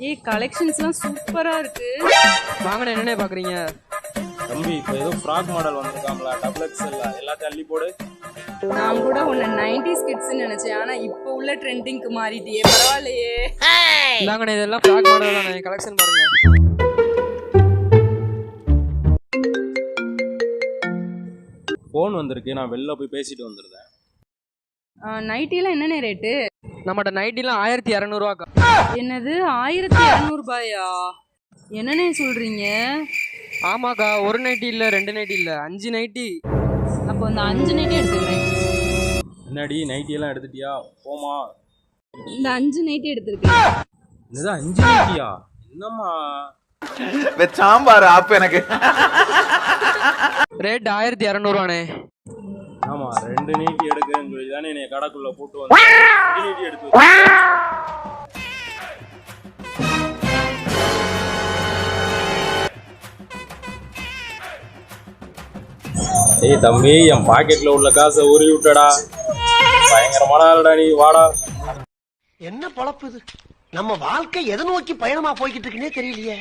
ஏய் கலெக்ஷன்ஸ்லாம் சூப்பரா இருக்கு. வாங்கண்ணே, என்னண்ணே பாக்குறீங்க? தம்பி இப்போ ஏதோ ஃப்ராக் மாடல் வந்திருக்காங்களா, டபுள் எக்ஸ்எல் எல்லாத்தையும் அள்ளி போடு. நான் கூட உன்னை 90s கிட்ஸ்னு நினைச்சேன், ஆனா இப்போ உள்ள ட்ரெண்டிங்க்கு மாறிட்டியே, பரவாயில்லையே. இந்தாங்கண்ணே, இதெல்லாம் ஃப்ராக் மாடல் தானே, கலெக்ஷன் பாருங்க. ஃபோன் வந்திருக்கு, நான் வெளில போய் பேசிட்டு வந்துருந்தேன். நைட்டிலாம் என்னென்ன ரேட்டு? நம்மகிட்ட நைட்டிலாம் 1200 என்னது 1200 ரூபாயா? என்னண்ணே சொல்றீங்க? ஆமாக்கா, ஒரு நைட்டி இல்ல, 2 நைட்டி இல்ல, 5 நைட்டி. அப்போ இந்த 5 நைட்டி எடுத்துக்கிறேன். என்னடி நைட்டி எல்லாம் எடுத்துட்டியா? போமா. இந்த 5 நைட்டி எடுத்துருக்கேன். இதுதான் 5 நைட்டியா? என்னம்மா சாம்பார் ஆப் எனக்கு. ரேட் 1200 ஆமா 2 நைட்டி எடுக்கிறேன்னு சொல்லி தானே என்னை கடைக்குள்ள போட்டு வந்து 2 நைட்டி எடுத்து. ஏய் தம்பி, என் பாக்கெட்ல உள்ள காசை உருவி விட்டடா. பயங்கரமான ஆளுடா நீ, வாடா. என்ன பொழப்பு இது? நம்ம வாழ்க்கை எதை நோக்கி பயணமா போய்கிட்டு இருக்குன்னே தெரியலையே.